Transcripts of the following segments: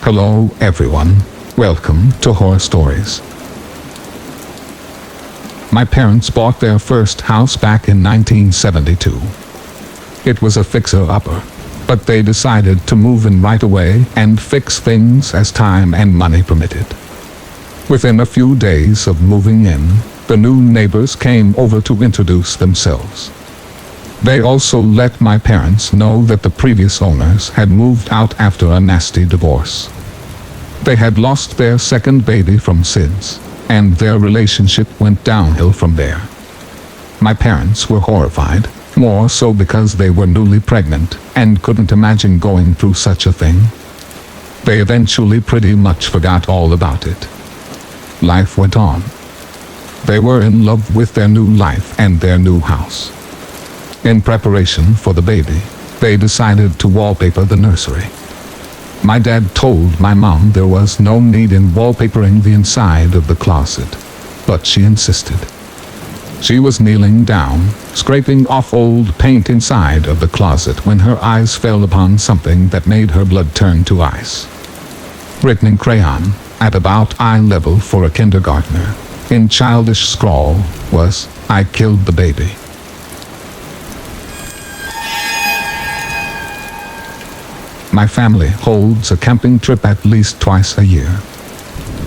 Hello everyone, welcome to Horror Stories. My parents bought their first house back in 1972. It was a fixer-upper, but they decided to move in right away and fix things as time and money permitted. Within a few days of moving in, the new neighbors came over to introduce themselves. They also let my parents know that the previous owners had moved out after a nasty divorce. They had lost their second baby from SIDS, and their relationship went downhill from there. My parents were horrified, more so because they were newly pregnant and couldn't imagine going through such a thing. They eventually pretty much forgot all about it. Life went on. They were in love with their new life and their new house. In preparation for the baby, they decided to wallpaper the nursery. My dad told my mom there was no need in wallpapering the inside of the closet, but she insisted. She was kneeling down, scraping off old paint inside of the closet when her eyes fell upon something that made her blood turn to ice. Written in crayon, at about eye level for a kindergartner, in childish scrawl, was, "I killed the baby." My family holds a camping trip at least twice a year.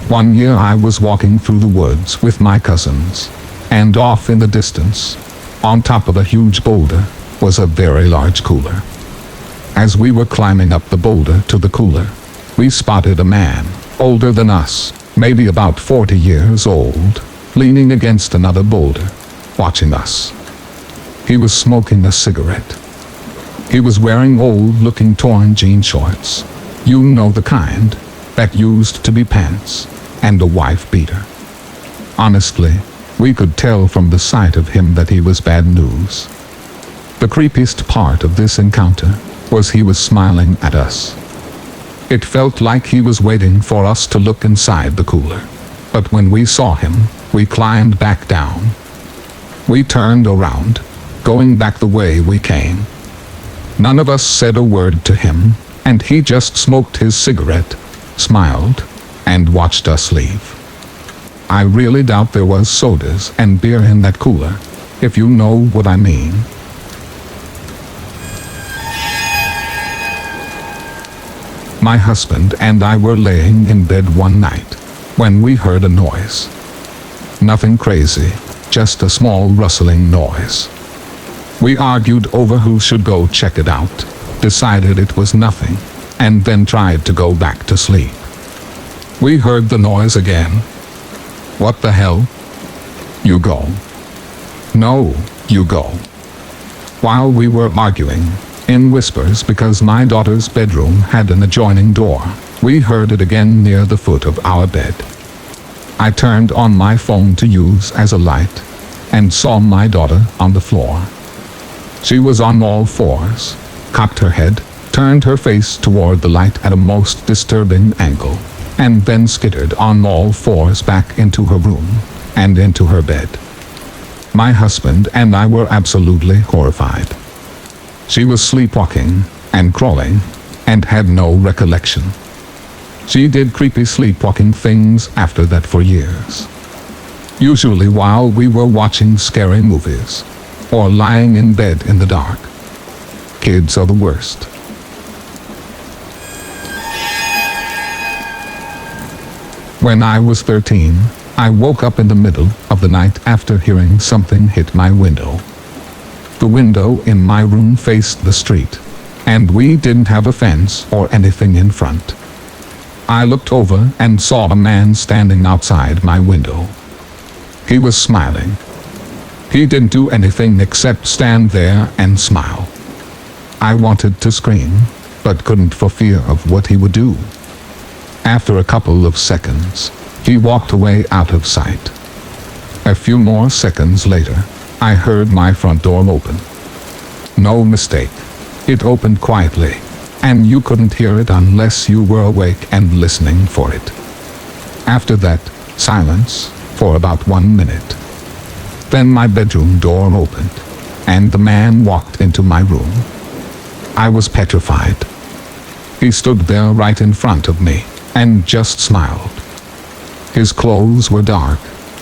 One year I was walking through the woods with my cousins, and off in the distance, on top of a huge boulder, was a very large cooler. As we were climbing up the boulder to the cooler, we spotted a man, older than us, maybe about 40 years old, leaning against another boulder, watching us. He was smoking a cigarette. He was wearing old-looking torn jean shorts. You know the kind, that used to be pants, and a wife beater. Honestly, we could tell from the sight of him that he was bad news. The creepiest part of this encounter was he was smiling at us. It felt like he was waiting for us to look inside the cooler. But when we saw him, we climbed back down. We turned around, going back the way we came. None of us said a word to him, and he just smoked his cigarette, smiled, and watched us leave. I really doubt there was sodas and beer in that cooler, if you know what I mean. My husband and I were laying in bed one night, when we heard a noise. Nothing crazy, just a small rustling noise. We argued over who should go check it out, decided it was nothing, and then tried to go back to sleep. We heard the noise again. What the hell? You go. No, you go. While we were arguing, in whispers because my daughter's bedroom had an adjoining door, we heard it again near the foot of our bed. I turned on my phone to use as a light, and saw my daughter on the floor. She was on all fours, cocked her head, turned her face toward the light at a most disturbing angle, and then skittered on all fours back into her room, and into her bed. My husband and I were absolutely horrified. She was sleepwalking, and crawling, and had no recollection. She did creepy sleepwalking things after that for years. Usually while we were watching scary movies, or lying in bed in the dark. Kids are the worst. When I was 13, I woke up in the middle of the night after hearing something hit my window. The window in my room faced the street, and we didn't have a fence or anything in front. I looked over and saw a man standing outside my window. He was smiling. He didn't do anything except stand there and smile. I wanted to scream, but couldn't for fear of what he would do. After a couple of seconds, he walked away out of sight. A few more seconds later, I heard my front door open. No mistake. It opened quietly, and you couldn't hear it unless you were awake and listening for it. After that, silence for about 1 minute. Then my bedroom door opened, and the man walked into my room. I was petrified. He stood there right in front of me, and just smiled. His clothes were dark,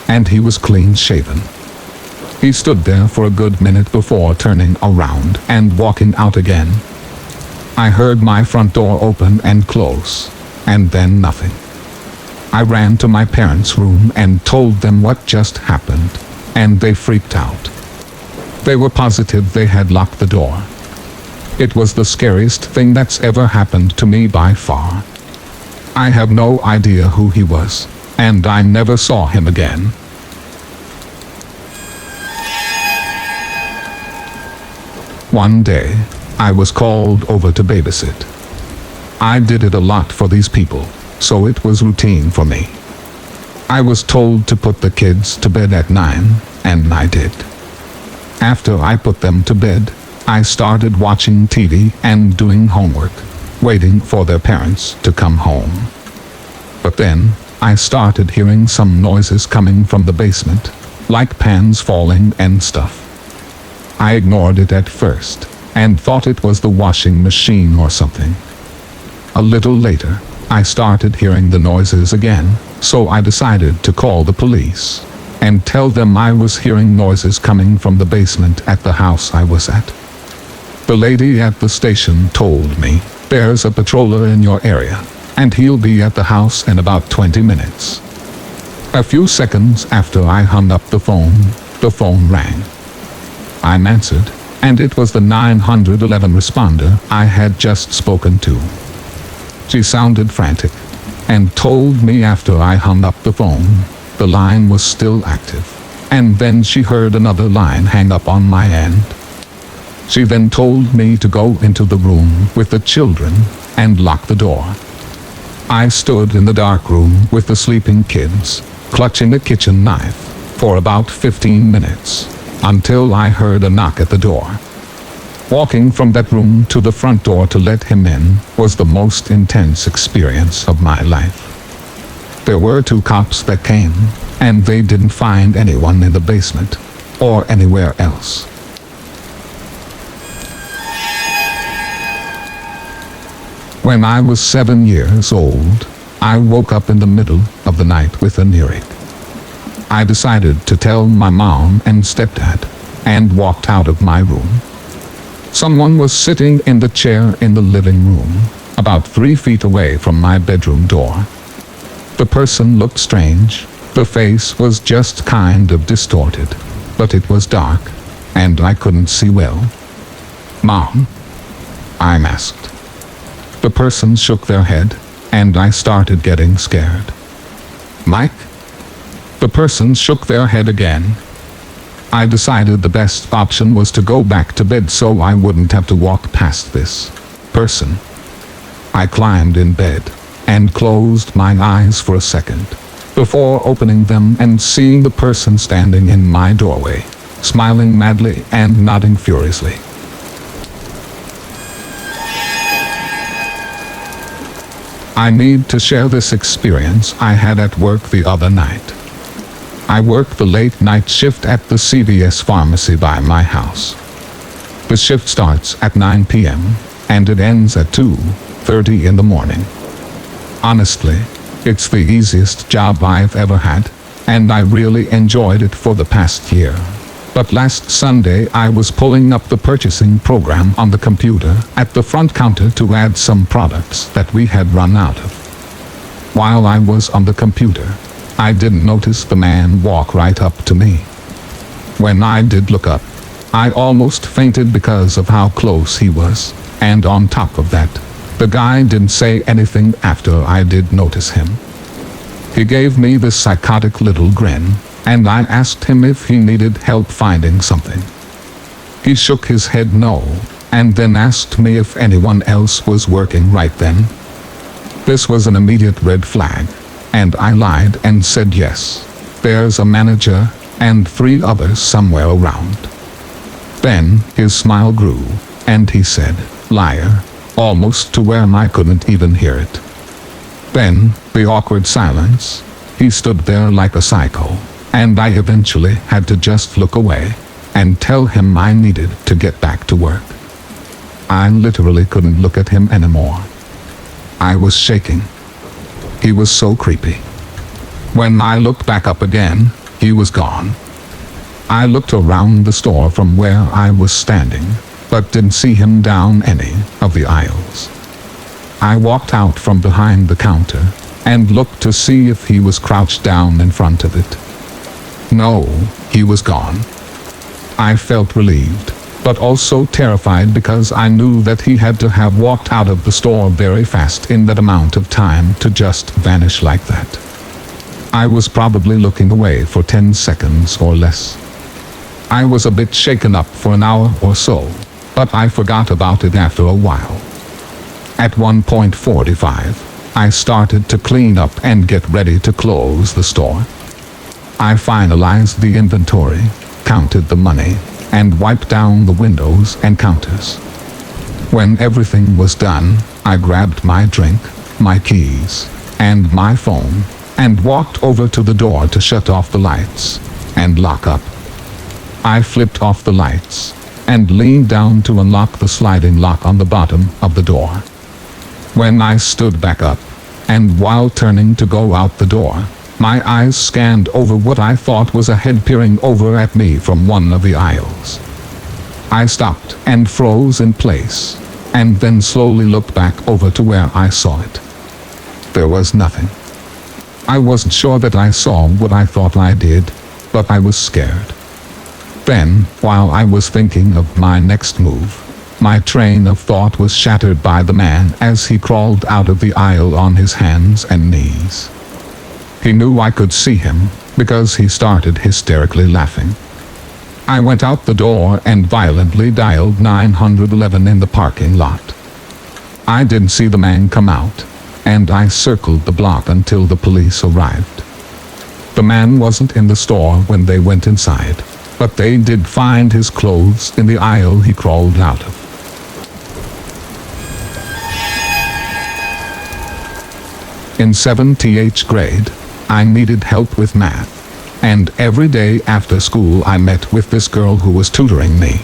and he was clean-shaven. He stood there for a good minute before turning around and walking out again. I heard my front door open and close, and then nothing. I ran to my parents' room and told them what just happened, and they freaked out. They were positive they had locked the door. It was the scariest thing that's ever happened to me by far. I have no idea who he was, and I never saw him again. One day, I was called over to babysit. I did it a lot for these people, so it was routine for me. I was told to put the kids to bed at 9, and I did. After I put them to bed, I started watching TV and doing homework, waiting for their parents to come home. But then, I started hearing some noises coming from the basement, like pans falling and stuff. I ignored it at first, and thought it was the washing machine or something. A little later, I started hearing the noises again, so I decided to call the police, and tell them I was hearing noises coming from the basement at the house I was at. The lady at the station told me, "There's a patroller in your area, and he'll be at the house in about 20 minutes. A few seconds after I hung up the phone rang. I answered, and it was the 911 responder I had just spoken to. She sounded frantic, and told me after I hung up the phone, the line was still active, and then she heard another line hang up on my end. She then told me to go into the room with the children and lock the door. I stood in the dark room with the sleeping kids, clutching a kitchen knife, for about 15 minutes, until I heard a knock at the door. Walking from that room to the front door to let him in was the most intense experience of my life. There were 2 cops that came, and they didn't find anyone in the basement, or anywhere else. When I was 7 years old, I woke up in the middle of the night with an earache. I decided to tell my mom and stepdad, and walked out of my room. Someone was sitting in the chair in the living room, about 3 feet away from my bedroom door. The person looked strange. The face was just kind of distorted, but it was dark, and I couldn't see well. "Mom?" I asked. The person shook their head, and I started getting scared. "Mike?" The person shook their head again. I decided the best option was to go back to bed so I wouldn't have to walk past this person. I climbed in bed and closed my eyes for a second before opening them and seeing the person standing in my doorway, smiling madly and nodding furiously. I need to share this experience I had at work the other night. I work the late night shift at the CVS pharmacy by my house. The shift starts at 9 p.m. and it ends at 2:30 in the morning. Honestly, it's the easiest job I've ever had, and I really enjoyed it for the past year. But last Sunday I was pulling up the purchasing program on the computer at the front counter to add some products that we had run out of. While I was on the computer, I didn't notice the man walk right up to me. When I did look up, I almost fainted because of how close he was, and on top of that, the guy didn't say anything after I did notice him. He gave me this psychotic little grin, and I asked him if he needed help finding something. He shook his head no, and then asked me if anyone else was working right then. This was an immediate red flag, and I lied and said yes. There's a manager and 3 others somewhere around. Then his smile grew, and he said, "Liar," almost to where I couldn't even hear it. Then, the awkward silence. He stood there like a psycho, and I eventually had to just look away and tell him I needed to get back to work. I literally couldn't look at him anymore. I was shaking. He was so creepy. When I looked back up again, he was gone. I looked around the store from where I was standing, but didn't see him down any of the aisles. I walked out from behind the counter and looked to see if he was crouched down in front of it. No, he was gone. I felt relieved, but also terrified because I knew that he had to have walked out of the store very fast in that amount of time to just vanish like that. I was probably looking away for 10 seconds or less. I was a bit shaken up for an hour or so, but I forgot about it after a while. At 1:45, I started to clean up and get ready to close the store. I finalized the inventory, counted the money, and wiped down the windows and counters. When everything was done, I grabbed my drink, my keys, and my phone, and walked over to the door to shut off the lights and lock up. I flipped off the lights and leaned down to unlock the sliding lock on the bottom of the door. When I stood back up, and while turning to go out the door, my eyes scanned over what I thought was a head peering over at me from one of the aisles. I stopped and froze in place, and then slowly looked back over to where I saw it. There was nothing. I wasn't sure that I saw what I thought I did, but I was scared. Then, while I was thinking of my next move, my train of thought was shattered by the man as he crawled out of the aisle on his hands and knees. He knew I could see him, because he started hysterically laughing. I went out the door and violently dialed 911 in the parking lot. I didn't see the man come out, and I circled the block until the police arrived. The man wasn't in the store when they went inside, but they did find his clothes in the aisle he crawled out of. In 7th grade, I needed help with math, and every day after school I met with this girl who was tutoring me.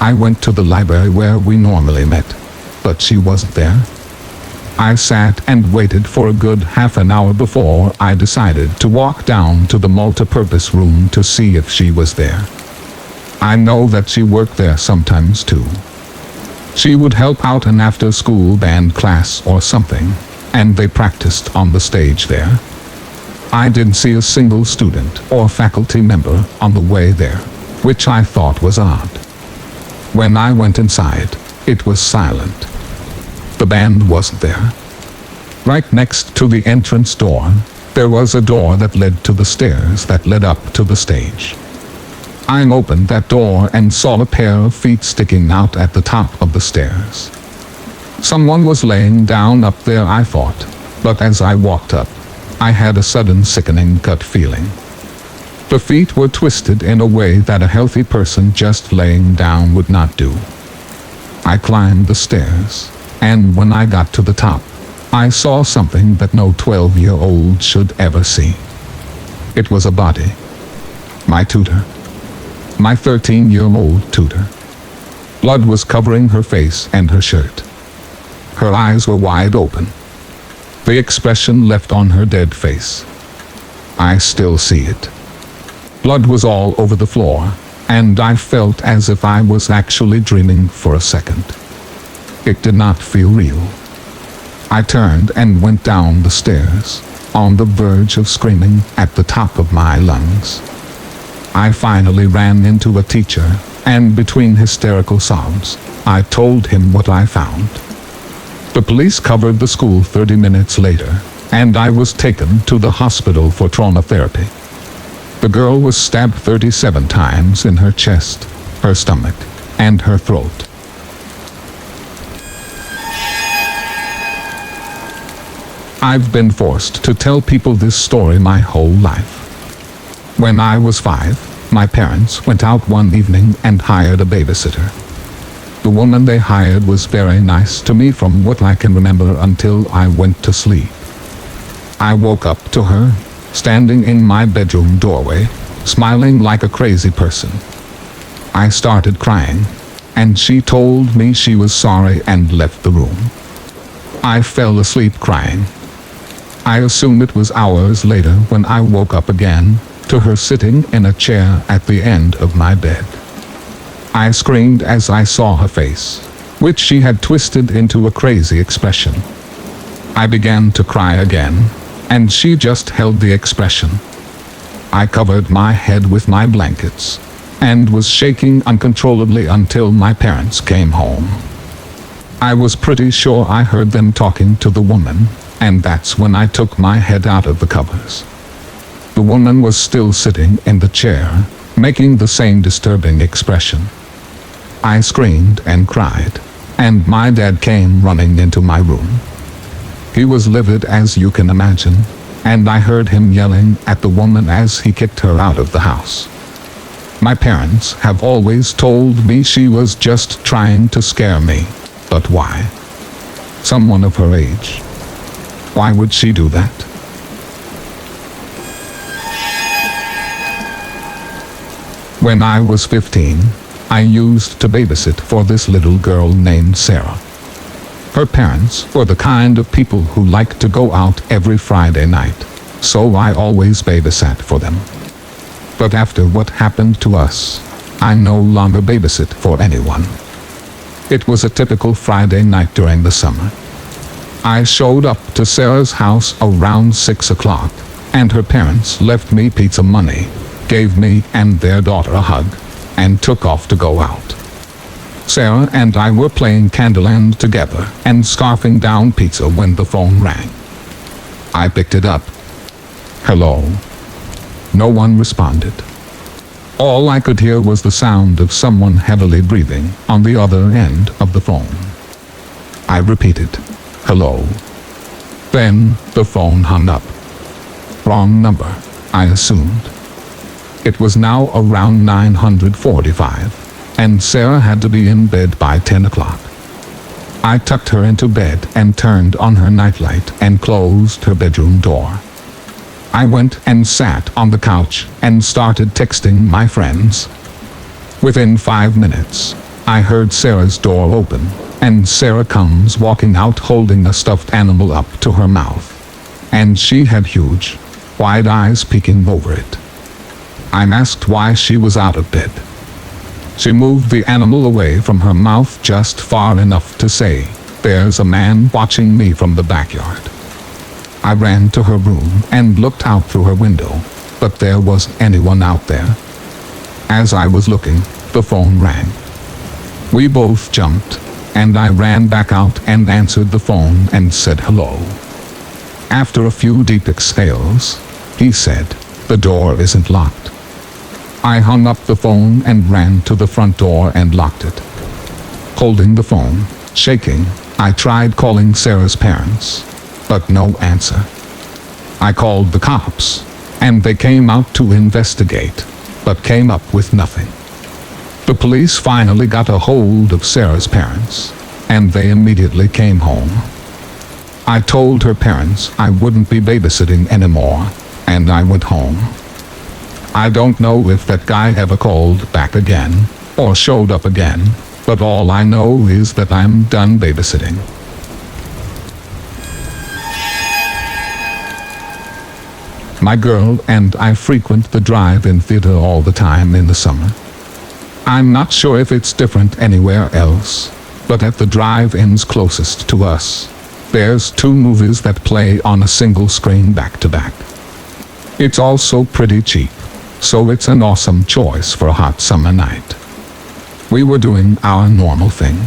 I went to the library where we normally met, but she wasn't there. I sat and waited for a good half an hour before I decided to walk down to the multipurpose room to see if she was there. I know that she worked there sometimes too. She would help out an after-school band class or something, and they practiced on the stage there. I didn't see a single student or faculty member on the way there, which I thought was odd. When I went inside, it was silent. The band wasn't there. Right next to the entrance door, there was a door that led to the stairs that led up to the stage. I opened that door and saw a pair of feet sticking out at the top of the stairs. Someone was laying down up there, I thought, but as I walked up, I had a sudden sickening gut feeling. The feet were twisted in a way that a healthy person just laying down would not do. I climbed the stairs, and when I got to the top, I saw something that no 12-year-old should ever see. It was a body. My tutor. My 13-year-old tutor. Blood was covering her face and her shirt. Her eyes were wide open. The expression left on her dead face. I still see it. Blood was all over the floor, and I felt as if I was actually dreaming for a second. It did not feel real. I turned and went down the stairs, on the verge of screaming at the top of my lungs. I finally ran into a teacher, and between hysterical sobs, I told him what I found. The police covered the school 30 minutes later, and I was taken to the hospital for trauma therapy. The girl was stabbed 37 times in her chest, her stomach, and her throat. I've been forced to tell people this story my whole life. When I was 5, my parents went out one evening and hired a babysitter. The woman they hired was very nice to me from what I can remember until I went to sleep. I woke up to her, standing in my bedroom doorway, smiling like a crazy person. I started crying, and she told me she was sorry and left the room. I fell asleep crying. I assume it was hours later when I woke up again, to her sitting in a chair at the end of my bed. I screamed as I saw her face, which she had twisted into a crazy expression. I began to cry again, and she just held the expression. I covered my head with my blankets, and was shaking uncontrollably until my parents came home. I was pretty sure I heard them talking to the woman, and that's when I took my head out of the covers. The woman was still sitting in the chair, making the same disturbing expression. I screamed and cried, and my dad came running into my room. He was livid as you can imagine, and I heard him yelling at the woman as he kicked her out of the house. My parents have always told me she was just trying to scare me, but why? Someone of her age. Why would she do that? When I was 15, I used to babysit for this little girl named Sarah. Her parents were the kind of people who like to go out every Friday night, so I always babysat for them. But after what happened to us, I no longer babysit for anyone. It was a typical Friday night during the summer. I showed up to Sarah's house around 6 o'clock, and her parents left me pizza money, gave me and their daughter a hug, and took off to go out. Sarah and I were playing Candyland together and scarfing down pizza when the phone rang. I picked it up. Hello. No one responded. All I could hear was the sound of someone heavily breathing on the other end of the phone. I repeated, hello. Then the phone hung up. Wrong number, I assumed. It was now around 9:45, and Sarah had to be in bed by 10 o'clock. I tucked her into bed and turned on her nightlight and closed her bedroom door. I went and sat on the couch and started texting my friends. Within 5 minutes, I heard Sarah's door open, and Sarah comes walking out holding a stuffed animal up to her mouth. And she had huge, wide eyes peeking over it. I asked why she was out of bed. She moved the animal away from her mouth just far enough to say, "There's a man watching me from the backyard." I ran to her room and looked out through her window, but there wasn't anyone out there. As I was looking, the phone rang. We both jumped, and I ran back out and answered the phone and said hello. After a few deep exhales, he said, "The door isn't locked." I hung up the phone and ran to the front door and locked it. Holding the phone, shaking, I tried calling Sarah's parents, but no answer. I called the cops, and they came out to investigate, but came up with nothing. The police finally got a hold of Sarah's parents, and they immediately came home. I told her parents I wouldn't be babysitting anymore, and I went home. I don't know if that guy ever called back again, or showed up again, but all I know is that I'm done babysitting. My girl and I frequent the drive-in theater all the time in the summer. I'm not sure if it's different anywhere else, but at the drive-ins closest to us, there's 2 movies that play on a single screen back-to-back. It's also pretty cheap, so it's an awesome choice for a hot summer night. We were doing our normal thing.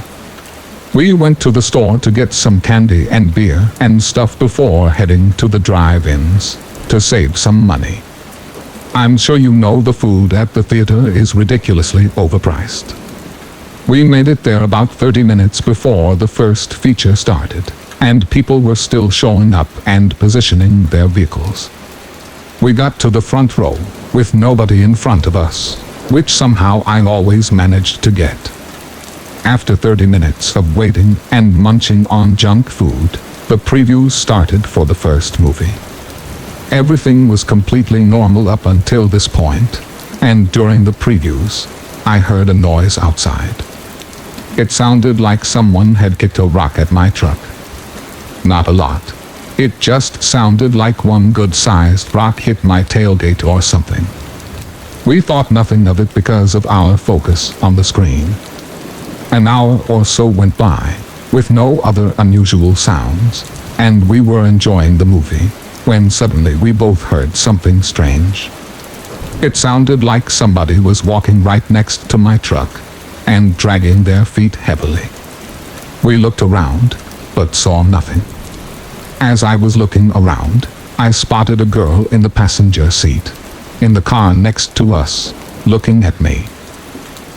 We went to the store to get some candy and beer and stuff before heading to the drive-ins, to save some money. I'm sure you know the food at the theater is ridiculously overpriced. We made it there about 30 minutes before the first feature started, and people were still showing up and positioning their vehicles. We got to the front row, with nobody in front of us, which somehow I always managed to get. After 30 minutes of waiting and munching on junk food, the previews started for the first movie. Everything was completely normal up until this point, and during the previews, I heard a noise outside. It sounded like someone had kicked a rock at my truck. not a lot. It just sounded like one good-sized rock hit my tailgate or something. We thought nothing of it because of our focus on the screen. An hour or so went by, with no other unusual sounds, and we were enjoying the movie, when suddenly we both heard something strange. It sounded like somebody was walking right next to my truck, and dragging their feet heavily. We looked around, but saw nothing. As I was looking around, I spotted a girl in the passenger seat, in the car next to us, looking at me.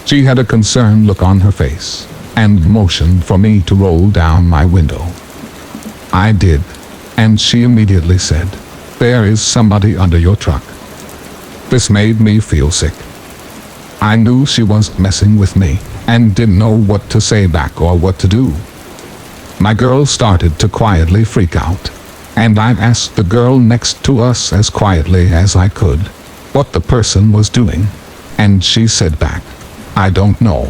She had a concerned look on her face, and motioned for me to roll down my window. I did, and she immediately said, "There is somebody under your truck." This made me feel sick. I knew she was messing with me, and didn't know what to say back or what to do. My girl started to quietly freak out, and I asked the girl next to us as quietly as I could what the person was doing, and she said back, "I don't know."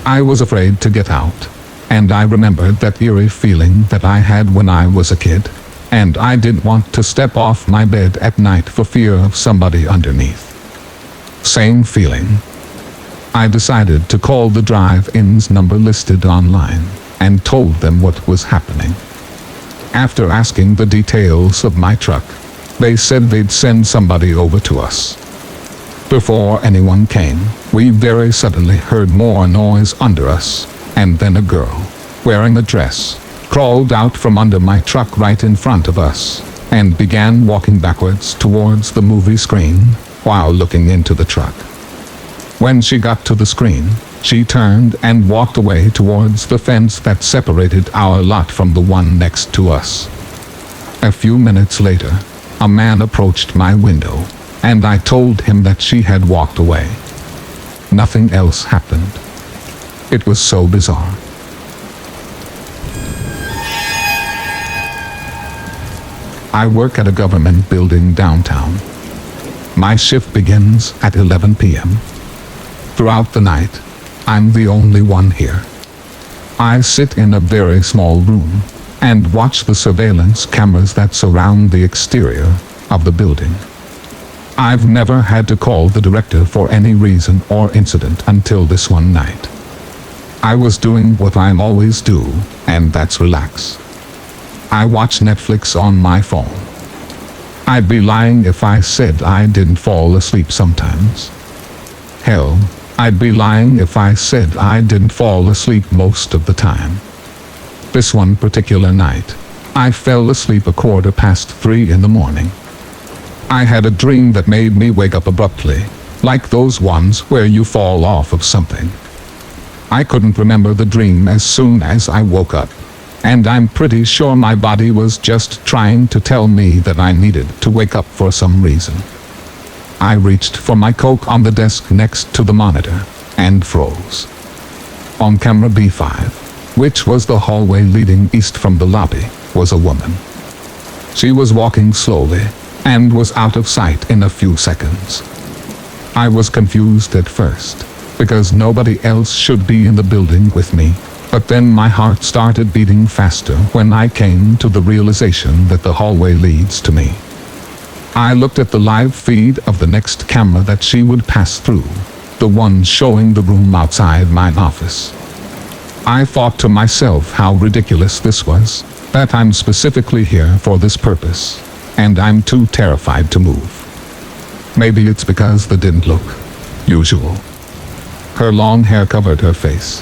I was afraid to get out, and I remembered that eerie feeling that I had when I was a kid, and I didn't want to step off my bed at night for fear of somebody underneath. Same feeling. I decided to call the drive-in's number listed online, and told them what was happening. After asking the details of my truck, they said they'd send somebody over to us. Before anyone came, we very suddenly heard more noise under us, and then a girl, wearing a dress, crawled out from under my truck right in front of us, and began walking backwards towards the movie screen, while looking into the truck. When she got to the screen, she turned and walked away towards the fence that separated our lot from the one next to us. A few minutes later, a man approached my window, and I told him that she had walked away. Nothing else happened. It was so bizarre. I work at a government building downtown. My shift begins at 11 p.m. Throughout the night, I'm the only one here. I sit in a very small room and watch the surveillance cameras that surround the exterior of the building. I've never had to call the director for any reason or incident until this one night. I was doing what I always do, and that's relax. I watch Netflix on my phone. I'd be lying if I said I didn't fall asleep sometimes. Hell, I'd be lying if I said I didn't fall asleep most of the time. This one particular night, I fell asleep 3:15 in the morning. I had a dream that made me wake up abruptly, like those ones where you fall off of something. I couldn't remember the dream as soon as I woke up, and I'm pretty sure my body was just trying to tell me that I needed to wake up for some reason. I reached for my Coke on the desk next to the monitor, and froze. On camera B5, which was the hallway leading east from the lobby, was a woman. She was walking slowly, and was out of sight in a few seconds. I was confused at first, because nobody else should be in the building with me, but then my heart started beating faster when I came to the realization that the hallway leads to me. I looked at the live feed of the next camera that she would pass through, the one showing the room outside my office. I thought to myself how ridiculous this was, that I'm specifically here for this purpose, and I'm too terrified to move. Maybe it's because they didn't look usual. Her long hair covered her face.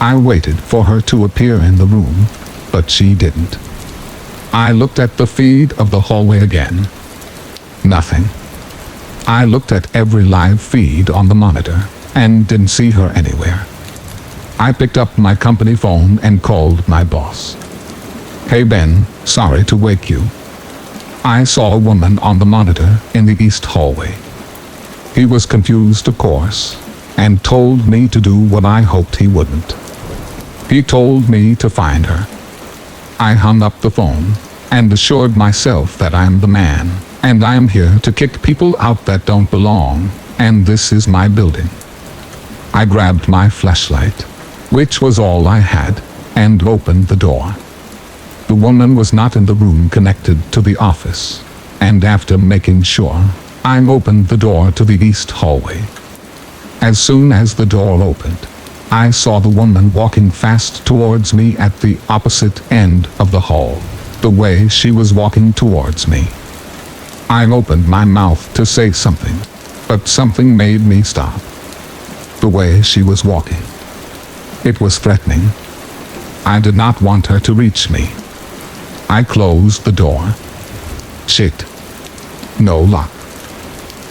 I waited for her to appear in the room, but she didn't. I looked at the feed of the hallway again. Nothing. I looked at every live feed on the monitor, and didn't see her anywhere. I picked up my company phone and called my boss. "Hey Ben, sorry to wake you. I saw a woman on the monitor in the east hallway." He was confused, of course, and told me to do what I hoped he wouldn't. He told me to find her. I hung up the phone, and assured myself that I'm the man, and I'm here to kick people out that don't belong, and this is my building. I grabbed my flashlight, which was all I had, and opened the door. The woman was not in the room connected to the office, and after making sure, I opened the door to the east hallway. As soon as the door opened, I saw the woman walking fast towards me at the opposite end of the hall, the way she was walking towards me. I opened my mouth to say something, but something made me stop. The way she was walking. It was threatening. I did not want her to reach me. I closed the door. Shit. No luck.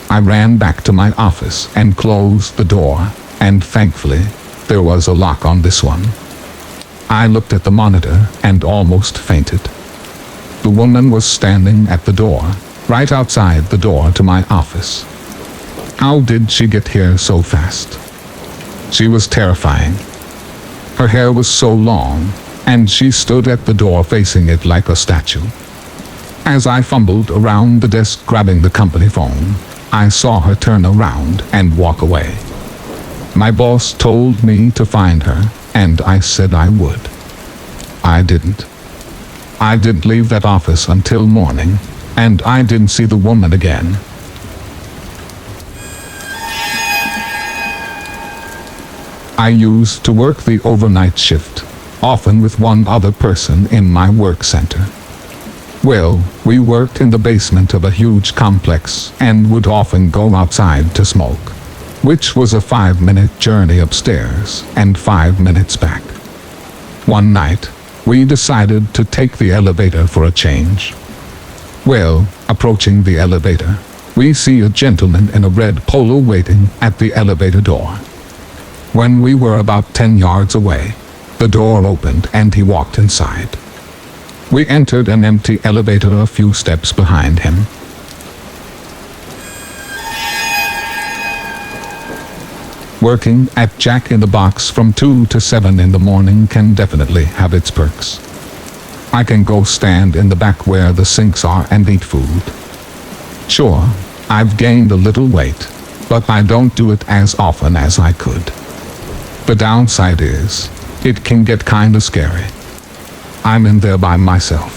I ran back to my office and closed the door, and thankfully, there was a lock on this one. I looked at the monitor and almost fainted. The woman was standing at the door, right outside the door to my office. How did she get here so fast? She was terrifying. Her hair was so long, and she stood at the door facing it like a statue. As I fumbled around the desk grabbing the company phone, I saw her turn around and walk away. My boss told me to find her, and I said I would. I didn't. I didn't leave that office until morning, and I didn't see the woman again. I used to work the overnight shift, often with one other person in my work center. Well, we worked in the basement of a huge complex and would often go outside to smoke, which was a 5-minute journey upstairs and 5 minutes back. One night, we decided to take the elevator for a change. Well, approaching the elevator, we see a gentleman in a red polo waiting at the elevator door. When we were about 10 yards away, the door opened and he walked inside. We entered an empty elevator a few steps behind him. Working at Jack in the Box from 2 to 7 in the morning can definitely have its perks. I can go stand in the back where the sinks are and eat food. Sure, I've gained a little weight, but I don't do it as often as I could. The downside is, it can get kinda scary. I'm in there by myself.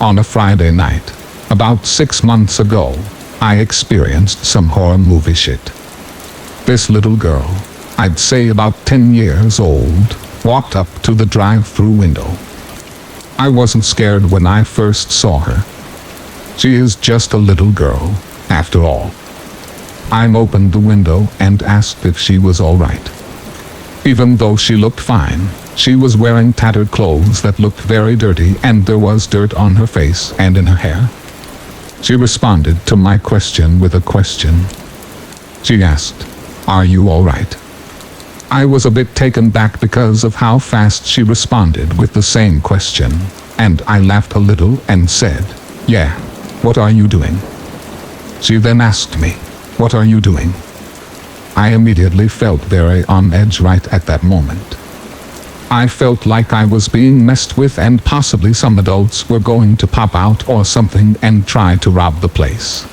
On a Friday night, about 6 months ago, I experienced some horror movie shit. This little girl, I'd say about 10 years old, walked up to the drive-through window. I wasn't scared when I first saw her. She is just a little girl, after all. I opened the window and asked if she was all right. Even though she looked fine, she was wearing tattered clothes that looked very dirty and there was dirt on her face and in her hair. She responded to my question with a question. She asked, "Are you all right?" I was a bit taken back because of how fast she responded with the same question, and I laughed a little and said, "Yeah, what are you doing?" She then asked me, "What are you doing?" I immediately felt very on edge right at that moment. I felt like I was being messed with and possibly some adults were going to pop out or something and try to rob the place.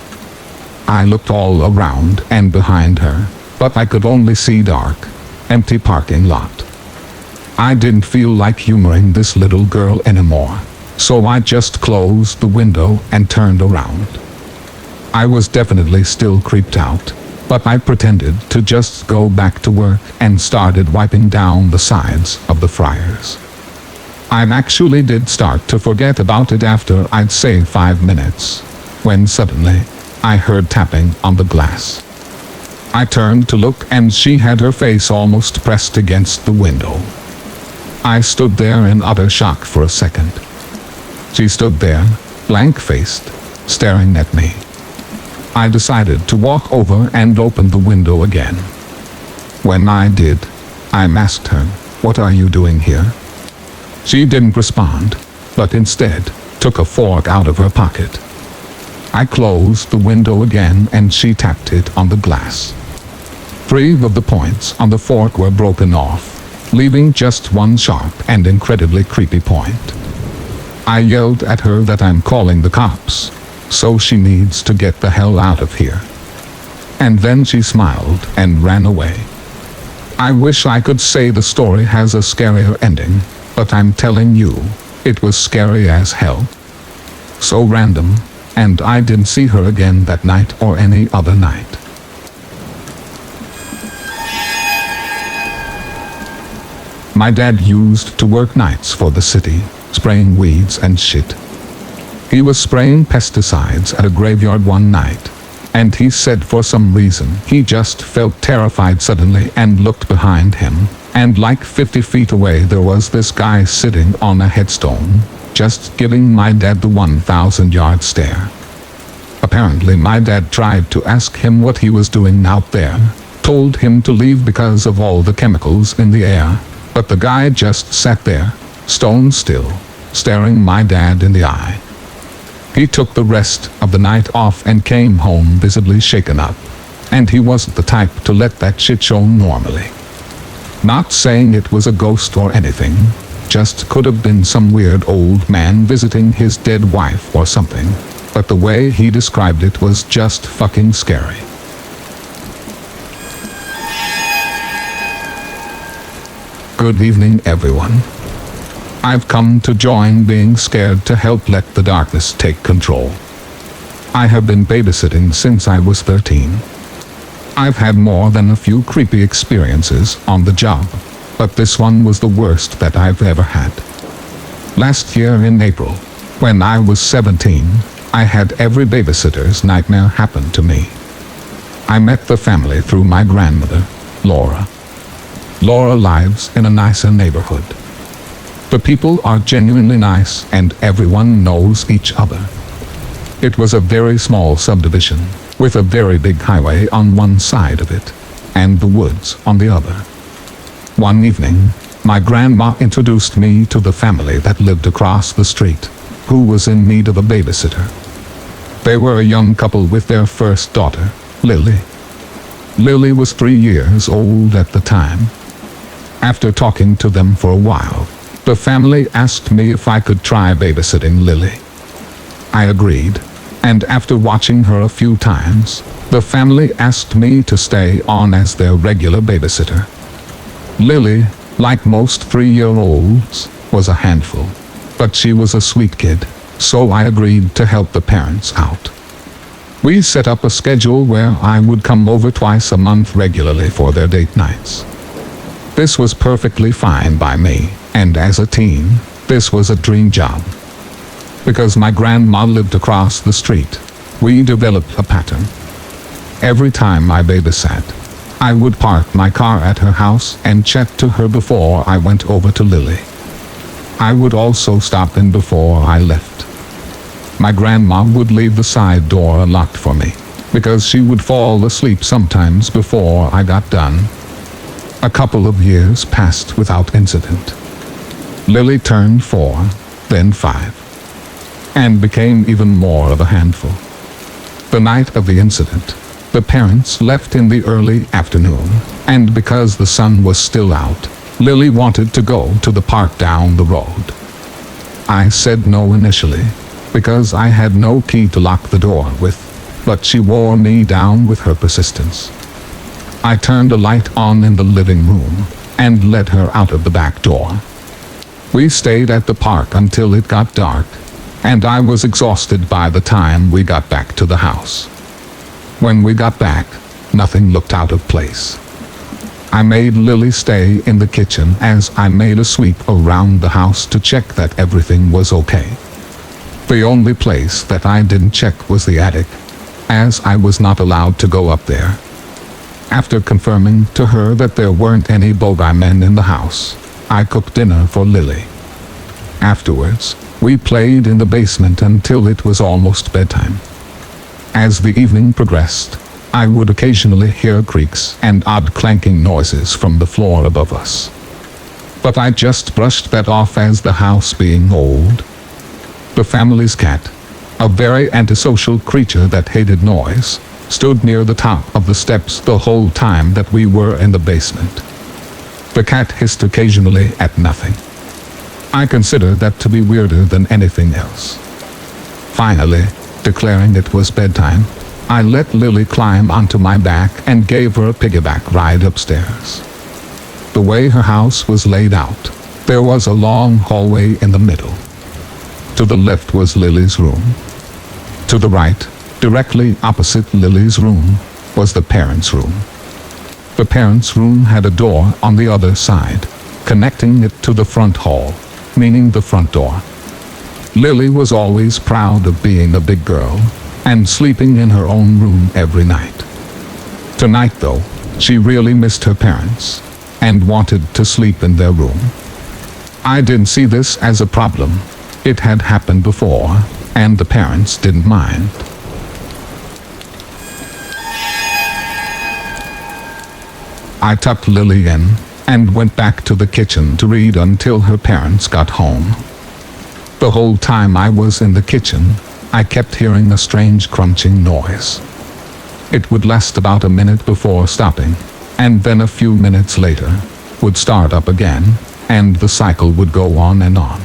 I looked all around and behind her, but I could only see dark, empty parking lot. I didn't feel like humoring this little girl anymore, so I just closed the window and turned around. I was definitely still creeped out, but I pretended to just go back to work and started wiping down the sides of the fryers. I actually did start to forget about it after I'd say 5 minutes, when suddenly, I heard tapping on the glass. I turned to look and she had her face almost pressed against the window. I stood there in utter shock for a second. She stood there, blank-faced, staring at me. I decided to walk over and open the window again. When I did, I asked her, "What are you doing here?" She didn't respond, but instead, took a fork out of her pocket. I closed the window again and she tapped it on the glass. 3 of the points on the fork were broken off, leaving just one sharp and incredibly creepy point. I yelled at her that I'm calling the cops, so she needs to get the hell out of here. And then she smiled and ran away. I wish I could say the story has a scarier ending, but I'm telling you, It was scary as hell. So random, and I didn't see her again that night or any other night. My dad used to work nights for the city, spraying weeds and shit. He was spraying pesticides at a graveyard one night, and he said for some reason he just felt terrified suddenly and looked behind him, and like 50 feet away there was this guy sitting on a headstone, just giving my dad the 1,000-yard stare. Apparently my dad tried to ask him what he was doing out there, told him to leave because of all the chemicals in the air, but the guy just sat there, stone still, staring my dad in the eye. He took the rest of the night off and came home visibly shaken up, and he wasn't the type to let that shit show normally. Not saying it was a ghost or anything, just could have been some weird old man visiting his dead wife or something, but the way he described it was just fucking scary. Good evening, everyone. I've come to join being scared to help let the darkness take control. I have been babysitting since I was 13. I've had more than a few creepy experiences on the job, but this one was the worst that I've ever had. Last year in April, when I was 17, I had every babysitter's nightmare happen to me. I met the family through my grandmother, Laura. Laura lives in a nicer neighborhood. The people are genuinely nice and everyone knows each other. It was a very small subdivision, with a very big highway on one side of it, and the woods on the other. One evening, my grandma introduced me to the family that lived across the street, who was in need of a babysitter. They were a young couple with their first daughter, Lily. Lily was 3 years old at the time. After talking to them for a while, the family asked me if I could try babysitting Lily. I agreed, and after watching her a few times, the family asked me to stay on as their regular babysitter. Lily, like most 3-year-olds, was a handful, but she was a sweet kid, so I agreed to help the parents out. We set up a schedule where I would come over twice a month regularly for their date nights. This was perfectly fine by me, and as a teen, this was a dream job. Because my grandma lived across the street, we developed a pattern. Every time I babysat, I would park my car at her house and chat to her before I went over to Lily. I would also stop in before I left. My grandma would leave the side door unlocked for me, because she would fall asleep sometimes before I got done. A couple of years passed without incident. Lily turned 4, then 5, and became even more of a handful. The night of the incident, the parents left in the early afternoon, and because the sun was still out, Lily wanted to go to the park down the road. I said no initially, because I had no key to lock the door with, but she wore me down with her persistence. I turned a light on in the living room, and led her out of the back door. We stayed at the park until it got dark, and I was exhausted by the time we got back to the house. When we got back, nothing looked out of place. I made Lily stay in the kitchen as I made a sweep around the house to check that everything was okay. The only place that I didn't check was the attic, as I was not allowed to go up there. After confirming to her that there weren't any bogeymen in the house, I cooked dinner for Lily. Afterwards, we played in the basement until it was almost bedtime. As the evening progressed, I would occasionally hear creaks and odd clanking noises from the floor above us. But I just brushed that off as the house being old. The family's cat, a very antisocial creature that hated noise, stood near the top of the steps the whole time that we were in the basement. The cat hissed occasionally at nothing. I consider that to be weirder than anything else. Finally, declaring it was bedtime, I let Lily climb onto my back and gave her a piggyback ride upstairs. The way her house was laid out, there was a long hallway in the middle, To the left was Lily's room. To the right, directly opposite Lily's room, was the parents' room. The parents' room had a door on the other side, connecting it to the front hall, meaning the front door. Lily was always proud of being a big girl and sleeping in her own room every night. Tonight, though, she really missed her parents and wanted to sleep in their room. I didn't see this as a problem. It had happened before, and the parents didn't mind. I tucked Lily in and went back to the kitchen to read until her parents got home. The whole time I was in the kitchen, I kept hearing a strange crunching noise. It would last about a minute before stopping, and then a few minutes later, would start up again, and the cycle would go on and on.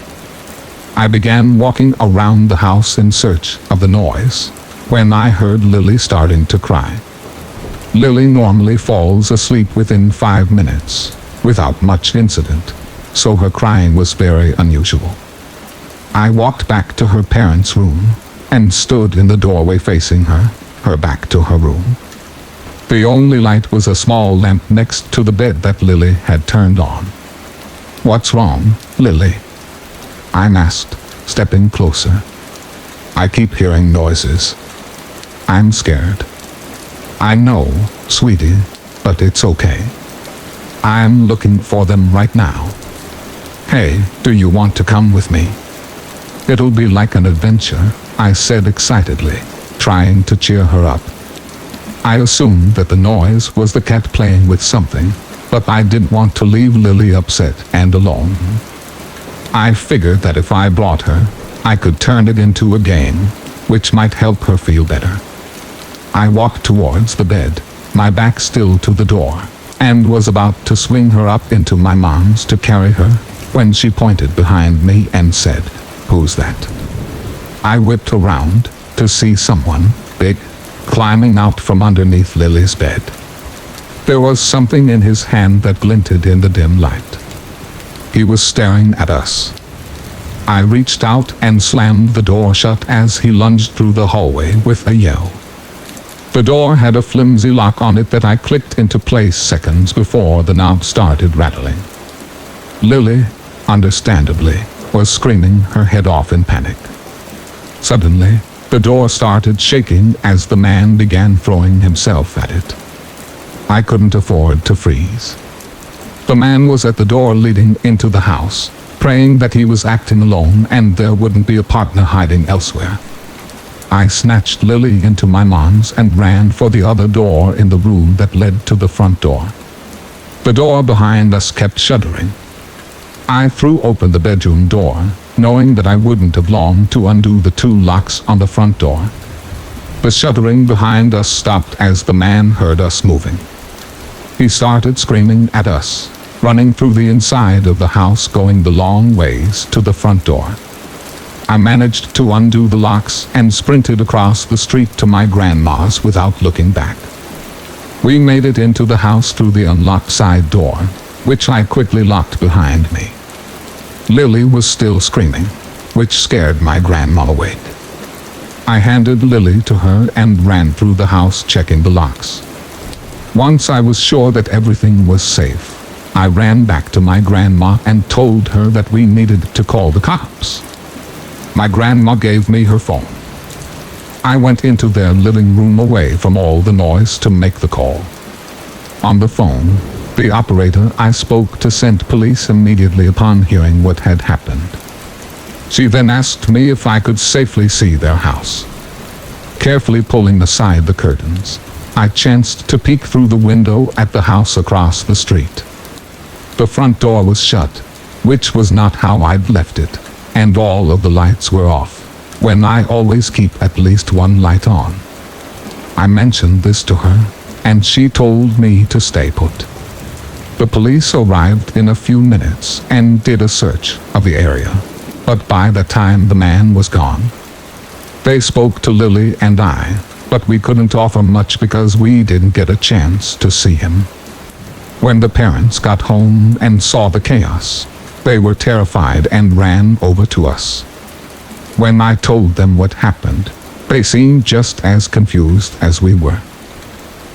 I began walking around the house in search of the noise, when I heard Lily starting to cry. Lily normally falls asleep within 5 minutes, without much incident, so her crying was very unusual. I walked back to her parents' room, and stood in the doorway facing her back to her room. The only light was a small lamp next to the bed that Lily had turned on. "What's wrong, Lily?" I asked, stepping closer. "I keep hearing noises. I'm scared." "I know, sweetie, but it's okay. I'm looking for them right now. Hey, do you want to come with me?" "It'll be like an adventure," I said excitedly, trying to cheer her up. I assumed that the noise was the cat playing with something, but I didn't want to leave Lily upset and alone. I figured that if I brought her, I could turn it into a game, which might help her feel better. I walked towards the bed, my back still to the door, and was about to swing her up into my mom's to carry her, when she pointed behind me and said, "Who's that?" I whipped around to see someone big climbing out from underneath Lily's bed. There was something in his hand that glinted in the dim light. He was staring at us. I reached out and slammed the door shut as he lunged through the hallway with a yell. The door had a flimsy lock on it that I clicked into place seconds before the knob started rattling. Lily, understandably, was screaming her head off in panic. Suddenly, the door started shaking as the man began throwing himself at it. I couldn't afford to freeze. The man was at the door leading into the house, praying that he was acting alone and there wouldn't be a partner hiding elsewhere. I snatched Lily into my mom's and ran for the other door in the room that led to the front door. The door behind us kept shuddering. I threw open the bedroom door, knowing that I wouldn't have long to undo the 2 locks on the front door. The shuddering behind us stopped as the man heard us moving. He started screaming at us, running through the inside of the house going the long ways to the front door. I managed to undo the locks and sprinted across the street to my grandma's without looking back. We made it into the house through the unlocked side door, which I quickly locked behind me. Lily was still screaming, which scared my grandma awake. I handed Lily to her and ran through the house checking the locks. Once I was sure that everything was safe, I ran back to my grandma and told her that we needed to call the cops. My grandma gave me her phone. I went into their living room away from all the noise to make the call. On the phone, the operator I spoke to sent police immediately upon hearing what had happened. She then asked me if I could safely see their house. Carefully pulling aside the curtains, I chanced to peek through the window at the house across the street. The front door was shut, which was not how I'd left it, and all of the lights were off, when I always keep at least one light on. I mentioned this to her, and she told me to stay put. The police arrived in a few minutes and did a search of the area, but by the time the man was gone, they spoke to Lily and I, but we couldn't offer much because we didn't get a chance to see him. When the parents got home and saw the chaos, they were terrified and ran over to us. When I told them what happened, they seemed just as confused as we were.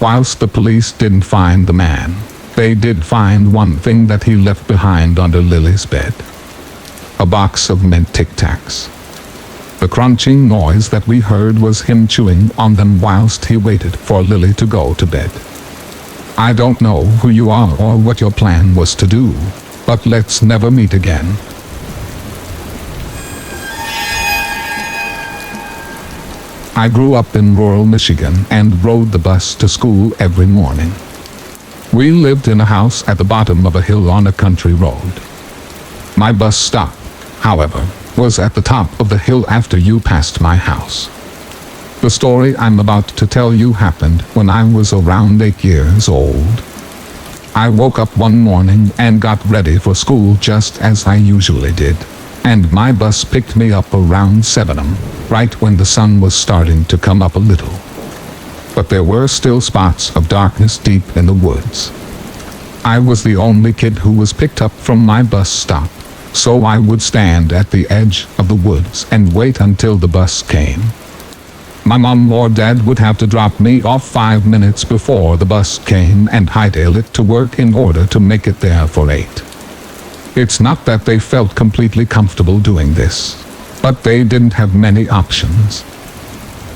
Whilst the police didn't find the man, they did find one thing that he left behind under Lily's bed. A box of mint Tic Tacs. The crunching noise that we heard was him chewing on them whilst he waited for Lily to go to bed. I don't know who you are or what your plan was to do, but let's never meet again. I grew up in rural Michigan and rode the bus to school every morning. We lived in a house at the bottom of a hill on a country road. My bus stop, however, was at the top of the hill after you passed my house. The story I'm about to tell you happened when I was around 8 years old. I woke up one morning and got ready for school just as I usually did, and my bus picked me up around 7 a.m., right when the sun was starting to come up a little. But there were still spots of darkness deep in the woods. I was the only kid who was picked up from my bus stop, so I would stand at the edge of the woods and wait until the bus came. My mom or dad would have to drop me off 5 minutes before the bus came and hightail it to work in order to make it there for 8. It's not that they felt completely comfortable doing this, but they didn't have many options.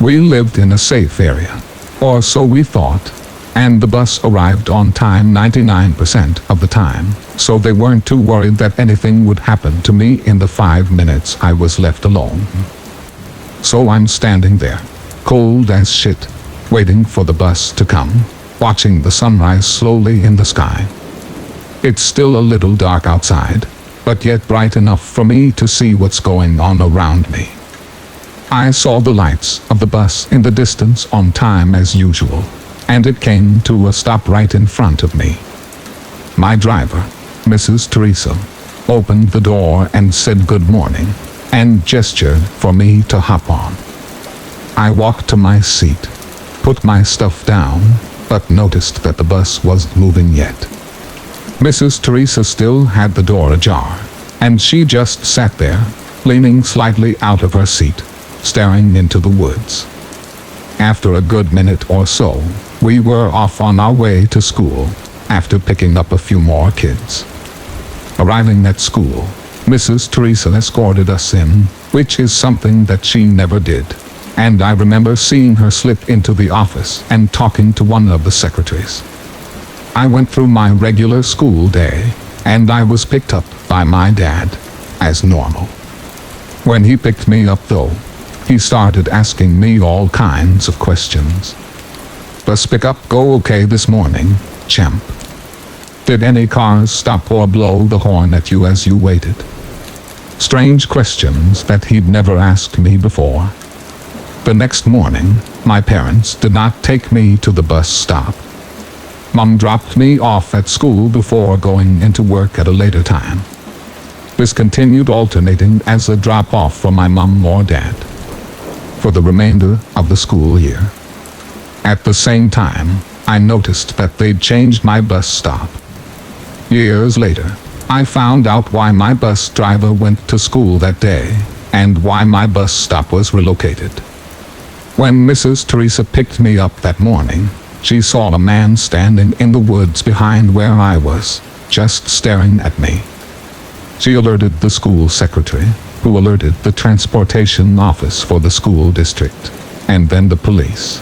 We lived in a safe area, or so we thought, and the bus arrived on time 99% of the time, so they weren't too worried that anything would happen to me in the 5 minutes I was left alone. So I'm standing there, cold as shit, waiting for the bus to come, watching the sunrise slowly in the sky. It's still a little dark outside, but yet bright enough for me to see what's going on around me. I saw the lights of the bus in the distance on time as usual, and it came to a stop right in front of me. My driver, Mrs. Teresa, opened the door and said good morning, and gestured for me to hop on. I walked to my seat, put my stuff down, but noticed that the bus wasn't moving yet. Mrs. Teresa still had the door ajar, and she just sat there, leaning slightly out of her seat, staring into the woods. After a good minute or so, we were off on our way to school, after picking up a few more kids. Arriving at school, Mrs. Teresa escorted us in, which is something that she never did, and I remember seeing her slip into the office and talking to one of the secretaries. I went through my regular school day, and I was picked up by my dad, as normal. When he picked me up though, he started asking me all kinds of questions. Bus pickup go okay this morning, champ? Did any cars stop or blow the horn at you as you waited? Strange questions that he'd never asked me before. The next morning, my parents did not take me to the bus stop. Mom dropped me off at school before going into work at a later time. This continued alternating as a drop-off from my mom or dad for the remainder of the school year. At the same time, I noticed that they'd changed my bus stop. Years later, I found out why my bus driver went to school that day, and why my bus stop was relocated. When Mrs. Teresa picked me up that morning, she saw a man standing in the woods behind where I was, just staring at me. She alerted the school secretary, who alerted the transportation office for the school district, and then the police.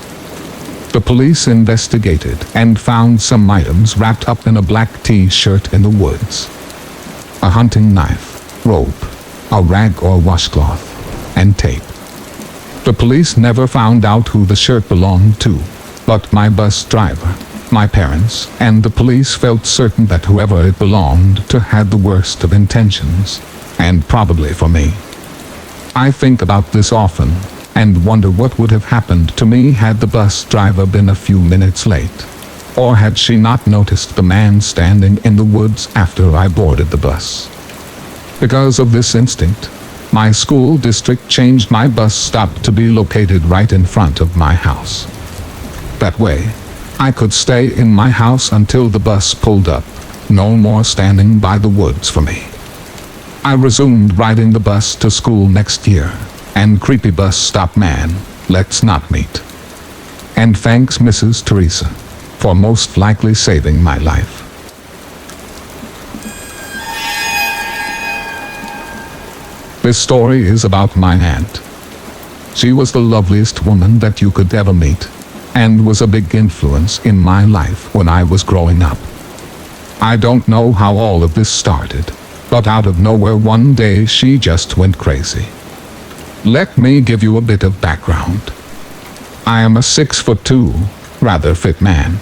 The police investigated and found some items wrapped up in a black t-shirt in the woods. A hunting knife, rope, a rag or washcloth, and tape. The police never found out who the shirt belonged to, but my bus driver, my parents, and the police felt certain that whoever it belonged to had the worst of intentions, and probably for me. I think about this often, and wonder what would have happened to me had the bus driver been a few minutes late, or had she not noticed the man standing in the woods after I boarded the bus. Because of this instinct, my school district changed my bus stop to be located right in front of my house. That way, I could stay in my house until the bus pulled up, no more standing by the woods for me. I resumed riding the bus to school next year, and creepy bus stop man, let's not meet. And thanks Mrs. Teresa for most likely saving my life. This story is about my aunt. She was the loveliest woman that you could ever meet, and was a big influence in my life when I was growing up. I don't know how all of this started, but out of nowhere one day she just went crazy. Let me give you a bit of background. I am a 6'2", rather fit man.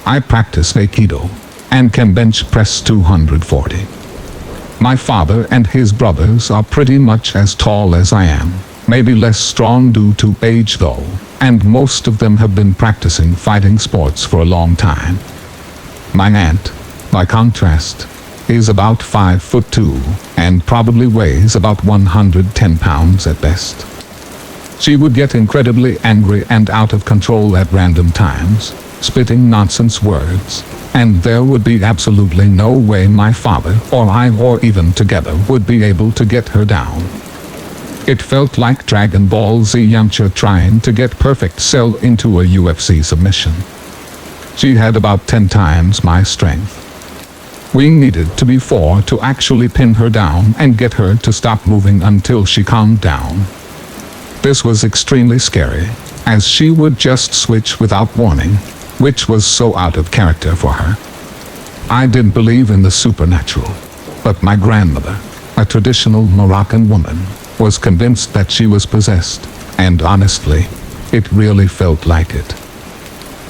I practice Aikido and can bench press 240. My father and his brothers are pretty much as tall as I am, maybe less strong due to age though, and most of them have been practicing fighting sports for a long time. My aunt, by contrast, is about 5'2" and probably weighs about 110 pounds at best. She would get incredibly angry and out of control at random times, spitting nonsense words, and there would be absolutely no way my father or I or even together would be able to get her down. It felt like Dragon Ball Z Yamcha trying to get Perfect Cell into a UFC submission. She had about 10 times my strength. We needed to be 4 to actually pin her down and get her to stop moving until she calmed down. This was extremely scary, as she would just switch without warning, which was so out of character for her. I didn't believe in the supernatural, but my grandmother, a traditional Moroccan woman, was convinced that she was possessed, and honestly, it really felt like it.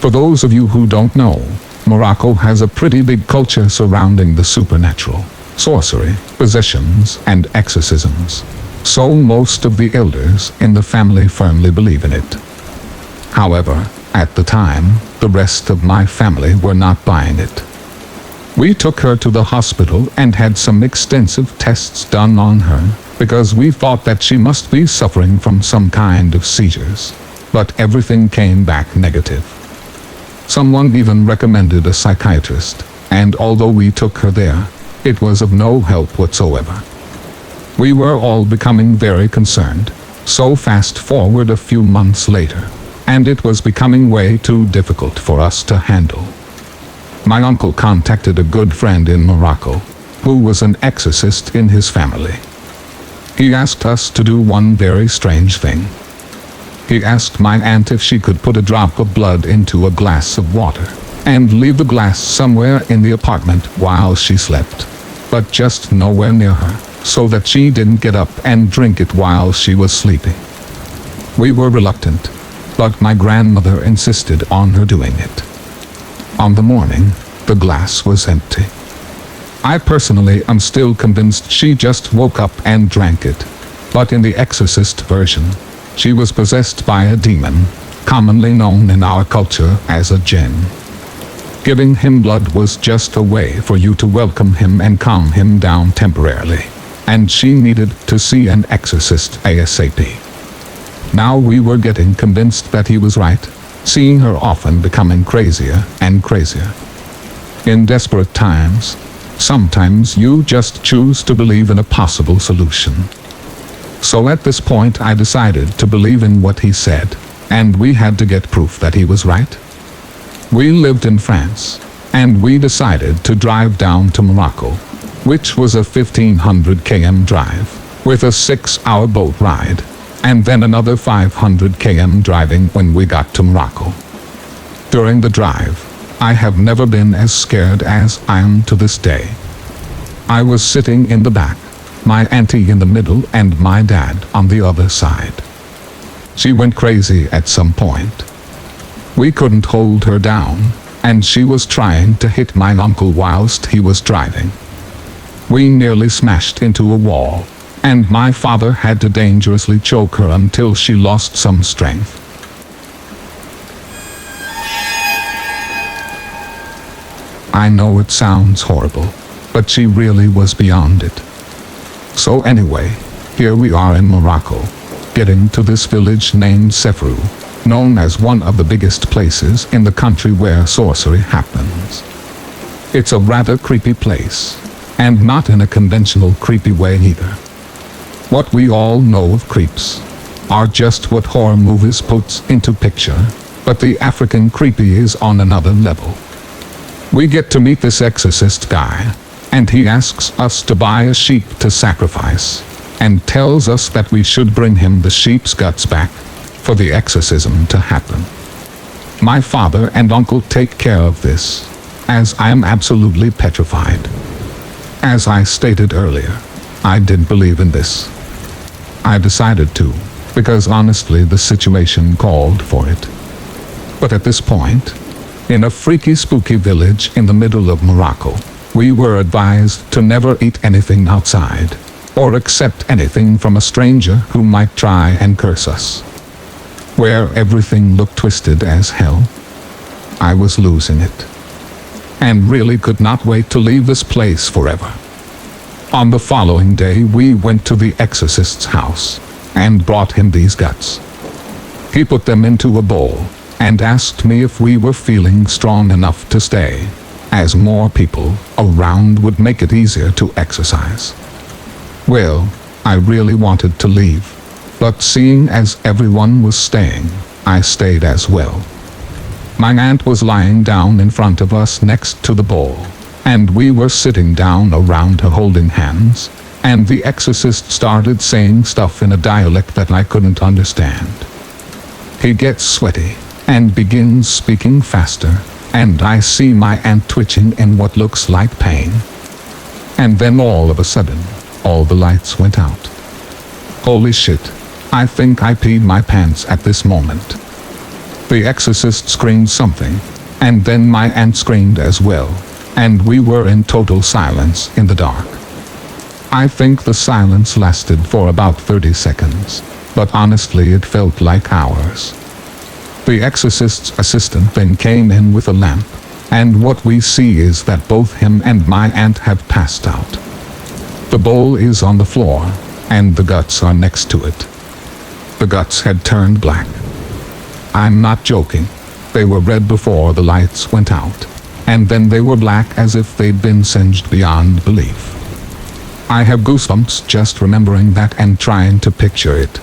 For those of you who don't know, Morocco has a pretty big culture surrounding the supernatural, sorcery, possessions, and exorcisms. So most of the elders in the family firmly believe in it. However, at the time, the rest of my family were not buying it. We took her to the hospital and had some extensive tests done on her, because we thought that she must be suffering from some kind of seizures. But everything came back negative. Someone even recommended a psychiatrist, and although we took her there, it was of no help whatsoever. We were all becoming very concerned, so fast forward a few months later, and it was becoming way too difficult for us to handle. My uncle contacted a good friend in Morocco, who was an exorcist in his family. He asked us to do one very strange thing. He asked my aunt if she could put a drop of blood into a glass of water, and leave the glass somewhere in the apartment while she slept, but just nowhere near her, so that she didn't get up and drink it while she was sleeping. We were reluctant, but my grandmother insisted on her doing it. On the morning, the glass was empty. I personally am still convinced she just woke up and drank it, but in the Exorcist version, she was possessed by a demon, commonly known in our culture as a jinn. Giving him blood was just a way for you to welcome him and calm him down temporarily, and she needed to see an exorcist ASAP. Now we were getting convinced that he was right, seeing her often becoming crazier and crazier. In desperate times, sometimes you just choose to believe in a possible solution. So at this point I decided to believe in what he said, and we had to get proof that he was right. We lived in France, and we decided to drive down to Morocco, which was a 1,500 km drive, with a 6-hour boat ride, and then another 500 km driving when we got to Morocco. During the drive, I have never been as scared as I am to this day. I was sitting in the back, my auntie in the middle and my dad on the other side. She went crazy at some point. We couldn't hold her down, and she was trying to hit my uncle whilst he was driving. We nearly smashed into a wall, and my father had to dangerously choke her until she lost some strength. I know it sounds horrible, but she really was beyond it. So anyway, here we are in Morocco, getting to this village named Sefrou, known as one of the biggest places in the country where sorcery happens. It's a rather creepy place, and not in a conventional creepy way either. What we all know of creeps are just what horror movies puts into picture, but the African creepy is on another level. We get to meet this exorcist guy, and he asks us to buy a sheep to sacrifice, and tells us that we should bring him the sheep's guts back for the exorcism to happen. My father and uncle take care of this, as I am absolutely petrified. As I stated earlier, I didn't believe in this. I decided to, because honestly the situation called for it. But at this point, in a freaky spooky village in the middle of Morocco, we were advised to never eat anything outside, or accept anything from a stranger who might try and curse us. Where everything looked twisted as hell, I was losing it, and really could not wait to leave this place forever. On the following day we went to the exorcist's house, and brought him these guts. He put them into a bowl, and asked me if we were feeling strong enough to stay, as more people around would make it easier to exercise. Well, I really wanted to leave, but seeing as everyone was staying, I stayed as well. My aunt was lying down in front of us next to the bowl, and we were sitting down around her holding hands, and the exorcist started saying stuff in a dialect that I couldn't understand. He gets sweaty, and begins speaking faster, and I see my aunt twitching in what looks like pain. And then all of a sudden, all the lights went out. Holy shit, I think I peed my pants at this moment. The exorcist screamed something, and then my aunt screamed as well, and we were in total silence in the dark. I think the silence lasted for about 30 seconds, but honestly it felt like hours. The exorcist's assistant then came in with a lamp, and what we see is that both him and my aunt have passed out. The bowl is on the floor, and the guts are next to it. The guts had turned black. I'm not joking. They were red before the lights went out, and then they were black as if they'd been singed beyond belief. I have goosebumps just remembering that and trying to picture it.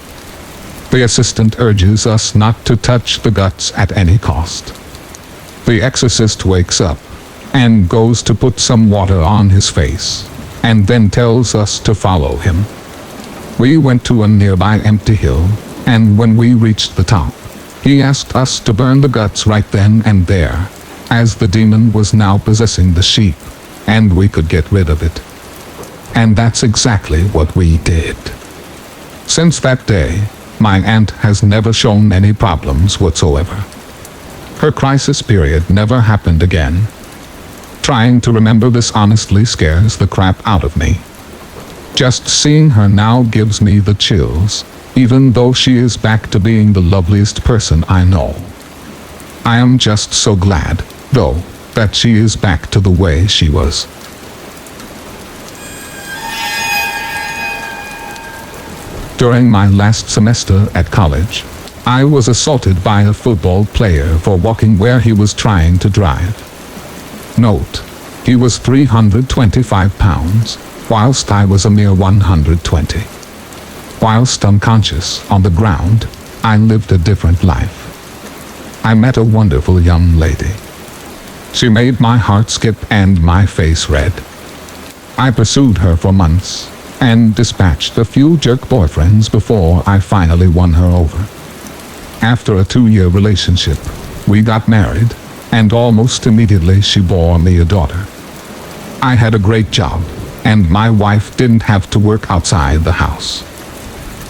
The assistant urges us not to touch the guts at any cost. The exorcist wakes up, and goes to put some water on his face, and then tells us to follow him. We went to a nearby empty hill, and when we reached the top, he asked us to burn the guts right then and there, as the demon was now possessing the sheep, and we could get rid of it. And that's exactly what we did. Since that day, my aunt has never shown any problems whatsoever. Her crisis period never happened again. Trying to remember this honestly scares the crap out of me. Just seeing her now gives me the chills, even though she is back to being the loveliest person I know. I am just so glad, though, that she is back to the way she was. During my last semester at college, I was assaulted by a football player for walking where he was trying to drive. Note, he was 325 pounds, whilst I was a mere 120. Whilst unconscious on the ground, I lived a different life. I met a wonderful young lady. She made my heart skip and my face red. I pursued her for months, and dispatched a few jerk boyfriends before I finally won her over. After a 2-year relationship, we got married, and almost immediately she bore me a daughter. I had a great job, and my wife didn't have to work outside the house.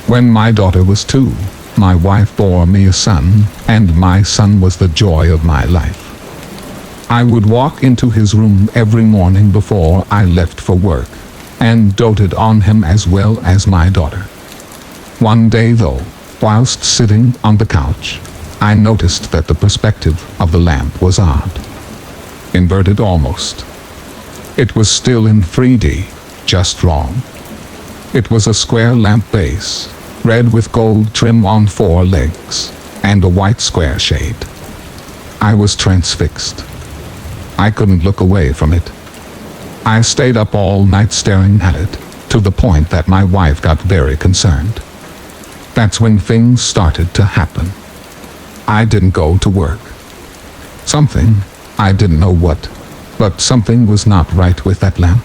When my daughter was 2, my wife bore me a son, and my son was the joy of my life. I would walk into his room every morning before I left for work, and doted on him as well as my daughter. One day though, whilst sitting on the couch, I noticed that the perspective of the lamp was odd. Inverted almost. It was still in 3D, just wrong. It was a square lamp base, red with gold trim on 4 legs, and a white square shade. I was transfixed. I couldn't look away from it. I stayed up all night staring at it, to the point that my wife got very concerned. That's when things started to happen. I didn't go to work. Something, I didn't know what, but something was not right with that lamp.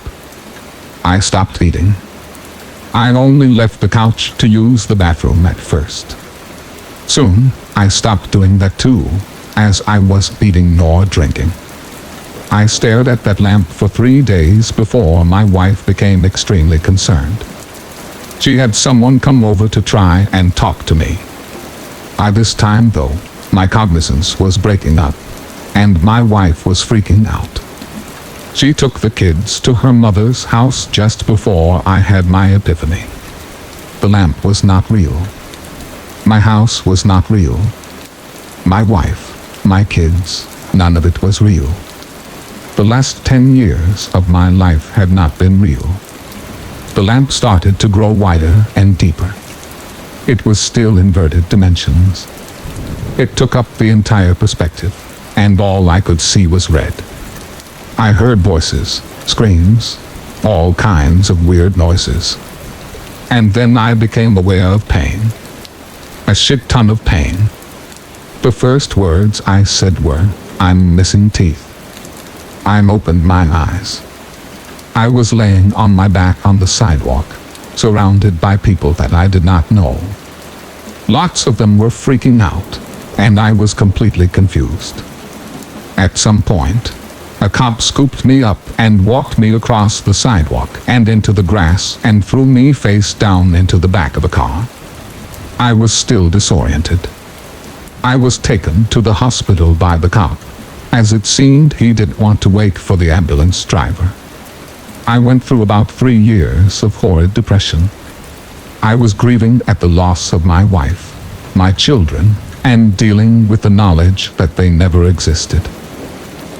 I stopped eating. I only left the couch to use the bathroom at first. Soon, I stopped doing that too, as I wasn't eating nor drinking. I stared at that lamp for 3 days before my wife became extremely concerned. She had someone come over to try and talk to me. By this time, though, my cognizance was breaking up, and my wife was freaking out. She took the kids to her mother's house just before I had my epiphany. The lamp was not real. My house was not real. My wife, my kids, none of it was real. The last 10 years of my life had not been real. The lamp started to grow wider and deeper. It was still inverted dimensions. It took up the entire perspective, and all I could see was red. I heard voices, screams, all kinds of weird noises. And then I became aware of pain. A shit ton of pain. The first words I said were, "I'm missing teeth." I opened my eyes. I was laying on my back on the sidewalk, surrounded by people that I did not know. Lots of them were freaking out, and I was completely confused. At some point, a cop scooped me up and walked me across the sidewalk and into the grass and threw me face down into the back of a car. I was still disoriented. I was taken to the hospital by the cop, as it seemed he didn't want to wait for the ambulance driver. I went through about 3 years of horrid depression. I was grieving at the loss of my wife, my children, and dealing with the knowledge that they never existed.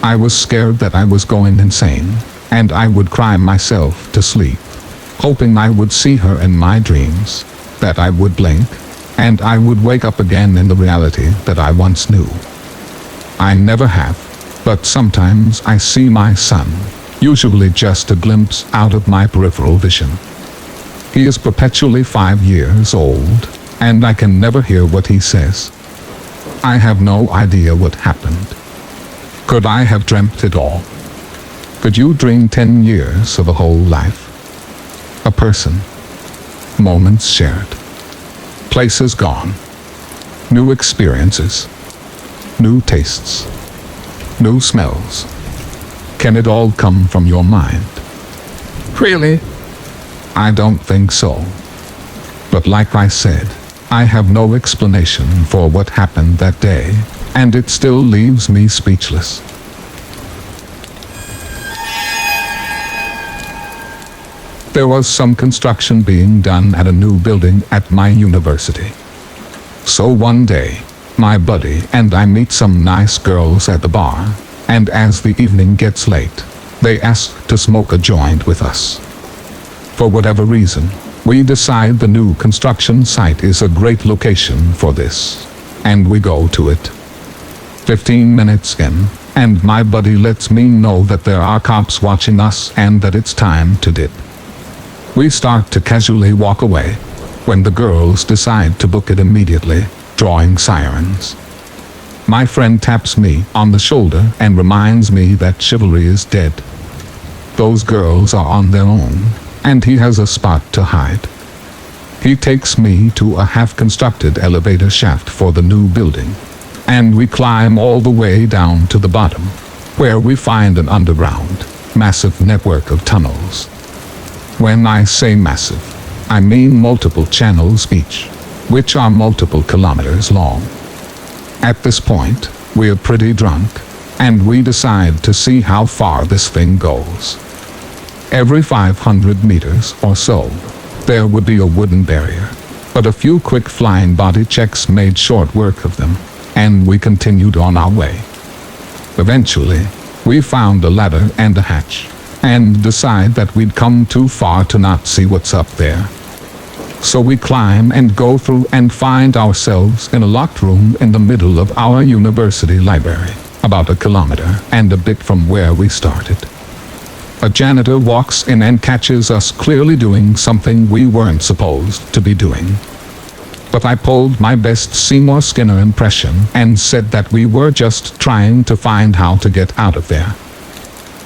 I was scared that I was going insane, and I would cry myself to sleep, hoping I would see her in my dreams, that I would blink, and I would wake up again in the reality that I once knew. I never have, but sometimes I see my son, usually just a glimpse out of my peripheral vision. He is perpetually 5 years old, and I can never hear what he says. I have no idea what happened. Could I have dreamt it all? Could you dream 10 years of a whole life? A person. Moments shared. Places gone. New experiences. New tastes. New smells. Can it all come from your mind? Really? I don't think so. But like I said, I have no explanation for what happened that day, and it still leaves me speechless. There was some construction being done at a new building at my university. So one day, my buddy and I meet some nice girls at the bar, and as the evening gets late, they ask to smoke a joint with us. For whatever reason, we decide the new construction site is a great location for this, and we go to it. 15 minutes in, and my buddy lets me know that there are cops watching us and that it's time to dip. We start to casually walk away, when the girls decide to book it immediately, drawing sirens. My friend taps me on the shoulder and reminds me that chivalry is dead. Those girls are on their own, and he has a spot to hide. He takes me to a half-constructed elevator shaft for the new building, and we climb all the way down to the bottom, where we find an underground, massive network of tunnels. When I say massive, I mean multiple channels each, which are multiple kilometers long. At this point, we're pretty drunk, and we decide to see how far this thing goes. Every 500 meters or so, there would be a wooden barrier, but a few quick flying body checks made short work of them, and we continued on our way. Eventually, we found a ladder and a hatch, and decide that we'd come too far to not see what's up there. So we climb and go through and find ourselves in a locked room in the middle of our university library, about a kilometer and a bit from where we started. A janitor walks in and catches us clearly doing something we weren't supposed to be doing. But I pulled my best Seymour Skinner impression and said that we were just trying to find how to get out of there.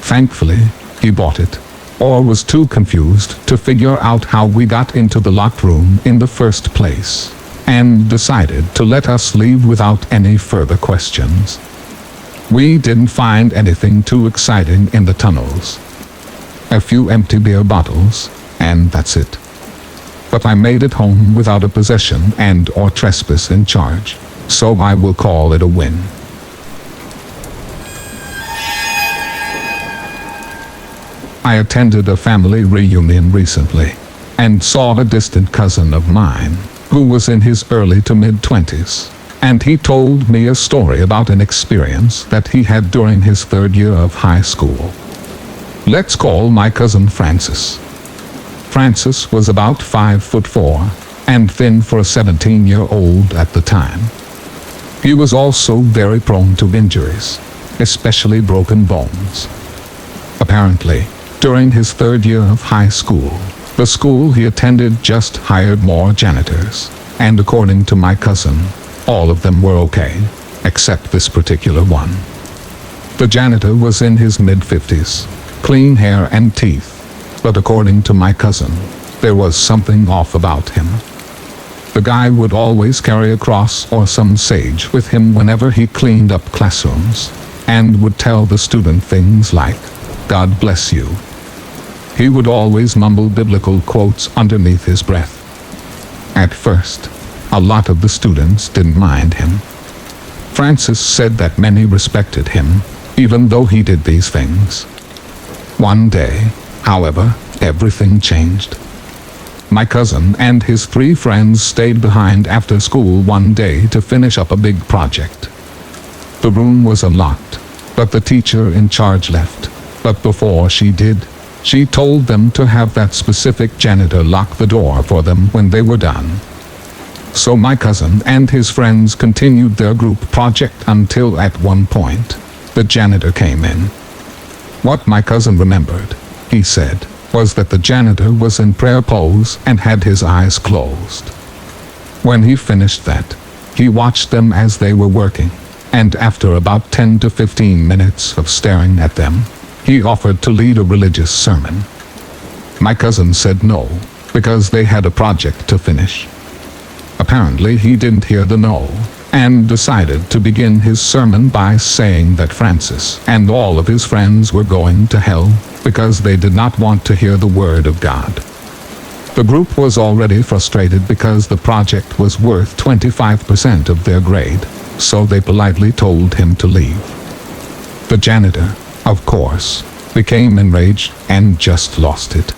Thankfully, he bought it, or was too confused to figure out how we got into the locked room in the first place, and decided to let us leave without any further questions. We didn't find anything too exciting in the tunnels. A few empty beer bottles, and that's it. But I made it home without a possession and or trespass in charge, so I will call it a win. I attended a family reunion recently, and saw a distant cousin of mine, who was in his early to mid-20s, and he told me a story about an experience that he had during his third year of high school. Let's call my cousin Francis. Francis was about 5'4", and thin for a 17-year-old at the time. He was also very prone to injuries, especially broken bones. Apparently, during his third year of high school, the school he attended just hired more janitors, and according to my cousin, all of them were okay, except this particular one. The janitor was in his mid-50s, clean hair and teeth, but according to my cousin, there was something off about him. The guy would always carry a cross or some sage with him whenever he cleaned up classrooms, and would tell the student things like, "God bless you." He would always mumble biblical quotes underneath his breath. At first, a lot of the students didn't mind him. Francis said that many respected him, even though he did these things. One day, however, everything changed. My cousin and his 3 friends stayed behind after school one day to finish up a big project. The room was unlocked, but the teacher in charge left. But before she did, she told them to have that specific janitor lock the door for them when they were done. So my cousin and his friends continued their group project until at one point, the janitor came in. What my cousin remembered, he said, was that the janitor was in prayer pose and had his eyes closed. When he finished that, he watched them as they were working, and after about 10 to 15 minutes of staring at them, he offered to lead a religious sermon. My cousin said no, because they had a project to finish. Apparently he didn't hear the no, and decided to begin his sermon by saying that Francis and all of his friends were going to hell because they did not want to hear the word of God. The group was already frustrated because the project was worth 25% of their grade, so they politely told him to leave. The janitor, of course, became enraged and just lost it.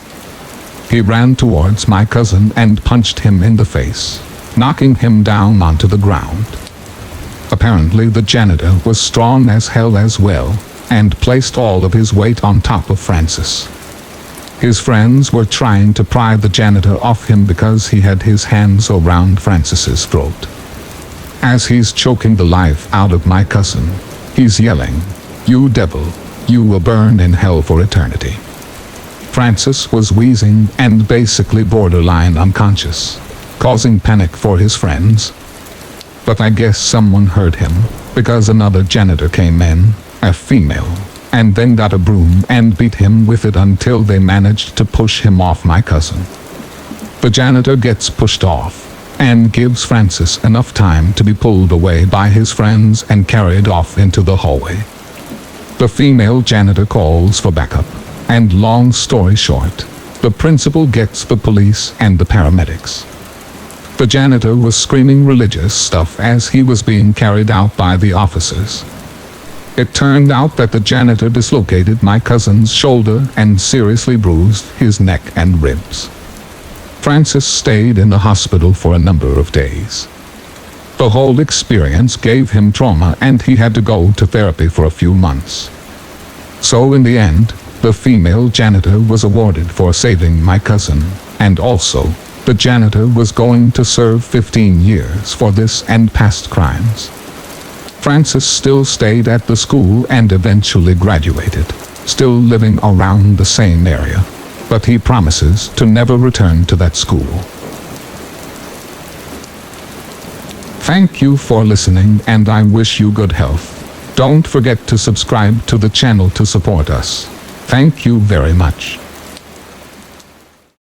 He ran towards my cousin and punched him in the face, knocking him down onto the ground. Apparently the janitor was strong as hell as well, and placed all of his weight on top of Francis. His friends were trying to pry the janitor off him because he had his hands around Francis's throat. As he's choking the life out of my cousin, he's yelling, "You devil, you will burn in hell for eternity." Francis was wheezing and basically borderline unconscious, causing panic for his friends. But I guess someone heard him, because another janitor came in, a female, and then got a broom and beat him with it until they managed to push him off my cousin. The janitor gets pushed off, and gives Francis enough time to be pulled away by his friends and carried off into the hallway. The female janitor calls for backup, and long story short, the principal gets the police and the paramedics. The janitor was screaming religious stuff as he was being carried out by the officers. It turned out that the janitor dislocated my cousin's shoulder and seriously bruised his neck and ribs. Francis stayed in the hospital for a number of days. The whole experience gave him trauma and he had to go to therapy for a few months. So in the end, the female janitor was awarded for saving my cousin, and also, the janitor was going to serve 15 years for this and past crimes. Francis still stayed at the school and eventually graduated, still living around the same area. But he promises to never return to that school. Thank you for listening, and I wish you good health. Don't forget to subscribe to the channel to support us. Thank you very much.